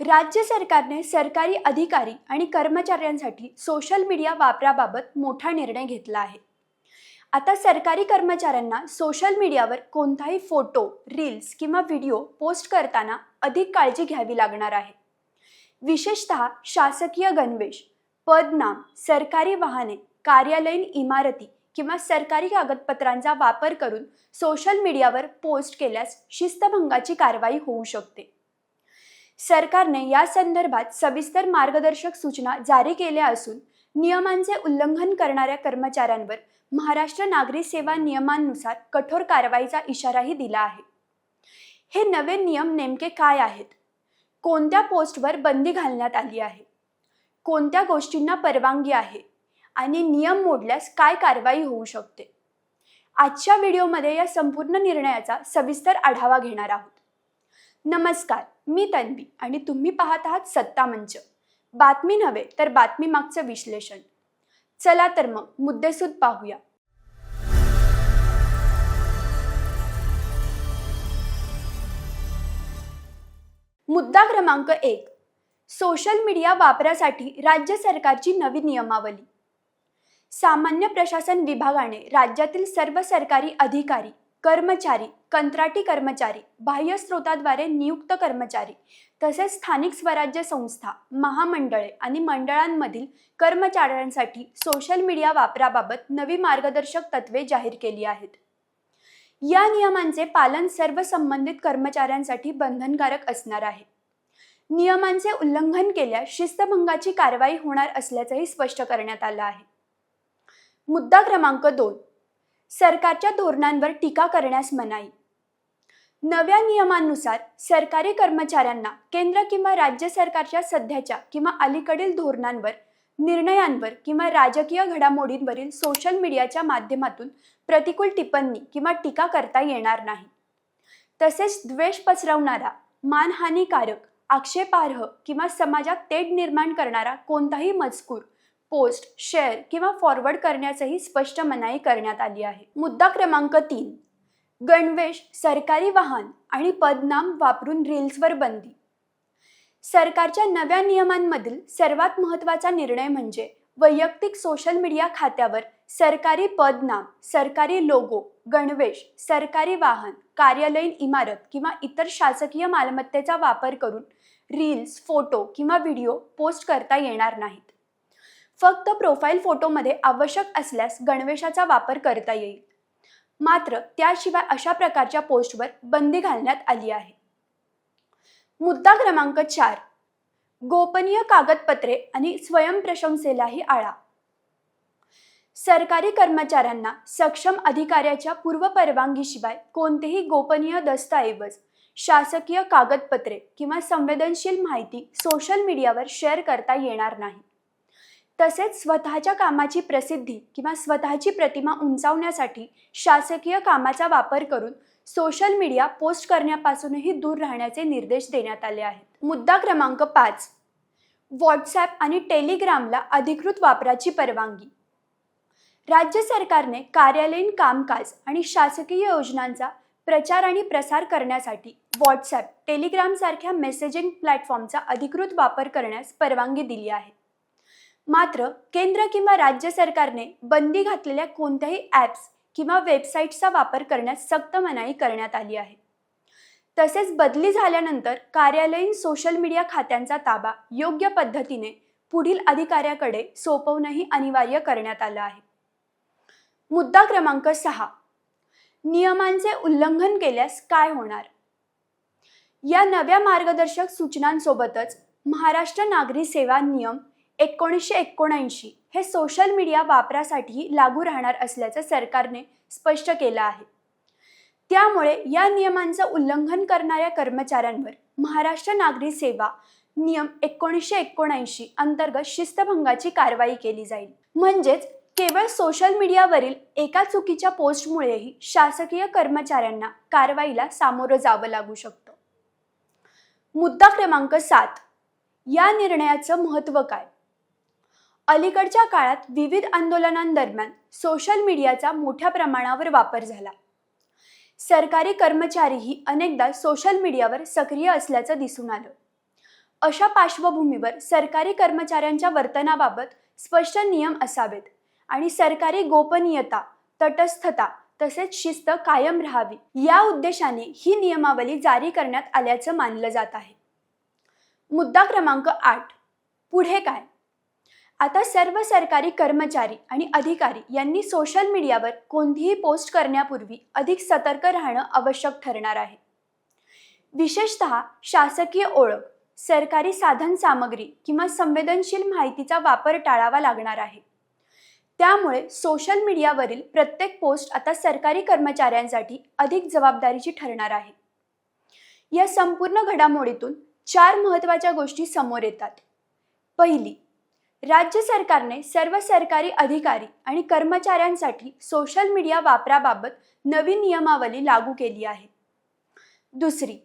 राज्य सरकारने सरकारी अधिकारी आणि कर्मचाऱ्यांसाठी सोशल मीडिया वापराबाबत मोठा निर्णय घेतला आहे. आता सरकारी कर्मचाऱ्यांना सोशल मीडियावर कोणताही फोटो, रील्स किंवा व्हिडिओ पोस्ट करताना अधिक काळजी घ्यावी लागणार आहे. विशेषतः शासकीय गणवेश, पदनाम, सरकारी वाहने, कार्यालयीन इमारती किंवा सरकारी कागदपत्रांचा वापर करून सोशल मीडियावर पोस्ट केल्यास शिस्तभंगाची कारवाई होऊ शकते. सरकारने या संदर्भात सविस्तर मार्गदर्शक सूचना जारी केल्या असून नियमांचे उल्लंघन करणाऱ्या कर्मचाऱ्यांवर महाराष्ट्र नागरी सेवा नियमांनुसार कठोर कारवाईचा इशाराही दिला आहे. हे नवे नियम नेमके काय आहेत? कोणत्या पोस्टवर बंदी घालण्यात आली आहे? कोणत्या गोष्टींना परवानगी आहे? आणि नियम मोडल्यास काय कारवाई होऊ शकते? आजच्या व्हिडिओमध्ये या संपूर्ण निर्णयाचा सविस्तर आढावा घेणार आहोत. नमस्कार, मी तन्वी आणि तुम्ही पाहत आहात सत्ता मंच. बातमी नव्हे तर बातमी मागचं विश्लेषण. चला तर मग मुद्देसूद पाहूया. मुद्दा क्रमांक 1. सोशल मीडिया वापरासाठी राज्य सरकारची नवी नियमावली. सामान्य प्रशासन विभागाने राज्यातील सर्व सरकारी अधिकारी, कर्मचारी, कंत्राटी कर्मचारी, बाह्य स्रोताद्वारे नियुक्त कर्मचारी तसेच स्थानिक स्वराज्य संस्था, महामंडळे आणि मंडळांमधील कर्मचाऱ्यांसाठी सोशल मीडिया वापराबाबत नवी मार्गदर्शक तत्त्वे जाहीर केली आहेत. या नियमांचे पालन सर्व संबंधित कर्मचाऱ्यांसाठी बंधनकारक असणार आहे. नियमांचे उल्लंघन केल्यास शिस्तभंगाची कारवाई होणार असल्याचंही स्पष्ट करण्यात आलं आहे. मुद्दा क्रमांक 2. सरकारच्या धोरणांवर टीका करण्यास मनाई. नव्या नियमांनुसार सरकारी कर्मचाऱ्यांना केंद्र किंवा राज्य सरकारच्या सध्याच्या किंवा अलीकडील धोरणांवर, निर्णयांवर किंवा राजकीय घडामोडींवरील सोशल मीडियाच्या माध्यमातून प्रतिकूल टिप्पणी किंवा टीका करता येणार नाही. तसेच द्वेष पसरवणारा, मानहानीकारक, आक्षेपार्ह किंवा समाजात तेढ निर्माण करणारा कोणताही मजकूर पोस्ट, शेअर किंवा फॉरवर्ड करण्यासही स्पष्ट मनाई करण्यात आली आहे. मुद्दा क्रमांक 3. गणवेश, सरकारी वाहन आणि पदनाम वापरून रील्सवर बंदी. सरकारच्या नव्या नियमांमधील सर्वात महत्त्वाचा निर्णय म्हणजे वैयक्तिक सोशल मीडिया खात्यावर सरकारी पदनाम, सरकारी लोगो, गणवेश, सरकारी वाहन, कार्यालयीन इमारत किंवा इतर शासकीय मालमत्तेचा वापर करून रील्स, फोटो किंवा व्हिडिओ पोस्ट करता येणार नाहीत. फक्त प्रोफाईल फोटोमध्ये आवश्यक असल्यास गणवेशाचा वापर करता येईल. मात्र त्याशिवाय अशा प्रकारच्या पोस्टवर बंदी घालण्यात आली आहे. मुद्दा क्रमांक 4. गोपनीय कागदपत्रे आणि स्वयंप्रशंसेलाही आळा. सरकारी कर्मचाऱ्यांना सक्षम अधिकाऱ्याच्या पूर्वपरवानगीशिवाय कोणतेही गोपनीय दस्तऐवज, शासकीय कागदपत्रे किंवा संवेदनशील माहिती सोशल मीडियावर शेअर करता येणार नाही. तसेच स्वतःच्या कामाची प्रसिद्धी किंवा स्वतःची प्रतिमा उंचावण्यासाठी शासकीय कामाचा वापर करून सोशल मीडिया पोस्ट करण्यापासूनही दूर राहण्याचे निर्देश देण्यात आले आहेत. मुद्दा क्रमांक 5. व्हॉट्सॲप आणि टेलिग्रामला अधिकृत वापराची परवानगी. राज्य सरकारने कार्यालयीन कामकाज आणि शासकीय योजनांचा प्रचार आणि प्रसार करण्यासाठी व्हॉट्सॲप, टेलिग्राम सारख्या मेसेजिंग प्लॅटफॉर्मचा अधिकृत वापर करण्यास परवानगी दिली आहे. मात्र केंद्र किंवा राज्य सरकारने बंदी घातलेल्या कोणत्याही ॲप्स किंवा वेबसाईट्सचा वापर करण्यास सक्त मनाई करण्यात आली आहे. तसेच बदली झाल्यानंतर कार्यालयीन सोशल मीडिया खात्यांचा ताबा योग्य पद्धतीने पुढील अधिकाऱ्याकडे सोपवणंही अनिवार्य करण्यात आलं आहे. मुद्दा क्रमांक 6. नियमांचे उल्लंघन केल्यास काय होणार? या नव्या मार्गदर्शक सूचनांसोबतच महाराष्ट्र नागरी सेवा नियम 1979 हे सोशल मीडिया वापरासाठी लागू राहणार असल्याचं सरकारने स्पष्ट केलं आहे. त्यामुळे या नियमांचं उल्लंघन करणाऱ्या कर्मचाऱ्यांवर महाराष्ट्र नागरी सेवा नियम 1979 अंतर्गत शिस्तभंगाची कारवाई केली जाईल. म्हणजेच केवळ सोशल मीडियावरील एका चुकीच्या पोस्टमुळेही शासकीय कर्मचाऱ्यांना कारवाईला सामोरं जावं लागू शकतं. मुद्दा क्रमांक 7. या निर्णयाचं महत्त्व काय? अलीकडच्या काळात विविध आंदोलनांदरम्यान सोशल मीडियाचा मोठ्या प्रमाणावर वापर झाला. सरकारी कर्मचारीही अनेकदा सोशल मीडियावर सक्रिय असल्याचं दिसून आलं. अशा पार्श्वभूमीवर सरकारी कर्मचाऱ्यांच्या वर्तनाबाबत स्पष्ट नियम असावेत आणि सरकारी गोपनीयता, तटस्थता तसेच शिस्त कायम राहावी या उद्देशाने ही नियमावली जारी करण्यात आल्याचं मानलं जात आहे. मुद्दा क्रमांक 8. पुढे काय? आता सर्व सरकारी कर्मचारी आणि अधिकारी यांनी सोशल मीडियावर कोणतीही पोस्ट करण्यापूर्वी अधिक सतर्क राहणं आवश्यक ठरणार आहे. विशेषतः शासकीय ओळख, सरकारी साधन सामग्री किंवा संवेदनशील माहितीचा वापर टाळावा लागणार आहे. त्यामुळे सोशल मीडियावरील प्रत्येक पोस्ट आता सरकारी कर्मचाऱ्यांसाठी अधिक जबाबदारीची ठरणार आहे. या संपूर्ण घडामोडीतून 4 महत्त्वाच्या गोष्टी समोर येतात. पहिली, राज्य सरकारने सर्व सरकारी अधिकारी आणि कर्मचाऱ्यांसाठी सोशल मीडिया वापराबाबत नवी नियमावली लागू केली आहे. दुसरी,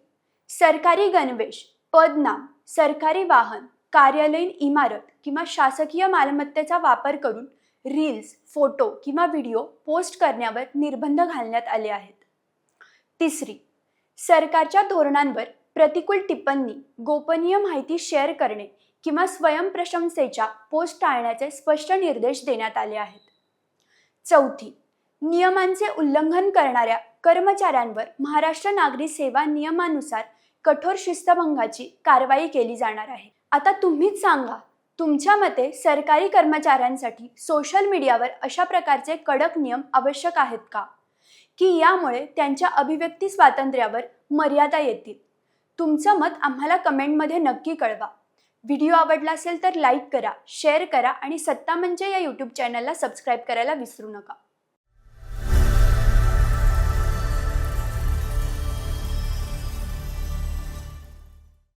सरकारी गणवेश, पदनाम, सरकारी वाहन, कार्यालयीन इमारत किंवा शासकीय मालमत्तेचा वापर करून रील्स, फोटो किंवा व्हिडिओ पोस्ट करण्यावर निर्बंध घालण्यात आले आहेत. तिसरी, सरकारच्या धोरणांवर प्रतिकूल टिप्पणी, गोपनीय माहिती शेअर करणे किंवा स्वयंप्रशंसेच्या पोस्ट टाळण्याचे स्पष्ट निर्देश देण्यात आले आहेत. चौथी, नियमांचे उल्लंघन करणाऱ्या कर्मचाऱ्यांवर महाराष्ट्र नागरी सेवा नियमानुसार कठोर शिस्तभंगाची कारवाई केली जाणार आहे. आता तुम्हीच सांगा, तुमच्या मते सरकारी कर्मचाऱ्यांसाठी सोशल मीडियावर अशा प्रकारचे कडक नियम आवश्यक आहेत का? की यामुळे त्यांच्या अभिव्यक्ती स्वातंत्र्यावर मर्यादा येतील? तुमचं मत आम्हाला कमेंटमध्ये नक्की कळवा. व्हिडिओ आवडला असेल तर लाईक करा, शेअर करा आणि सत्ता म्हणजे या यूट्यूब चॅनलला सबस्क्राईब करायला विसरू नका.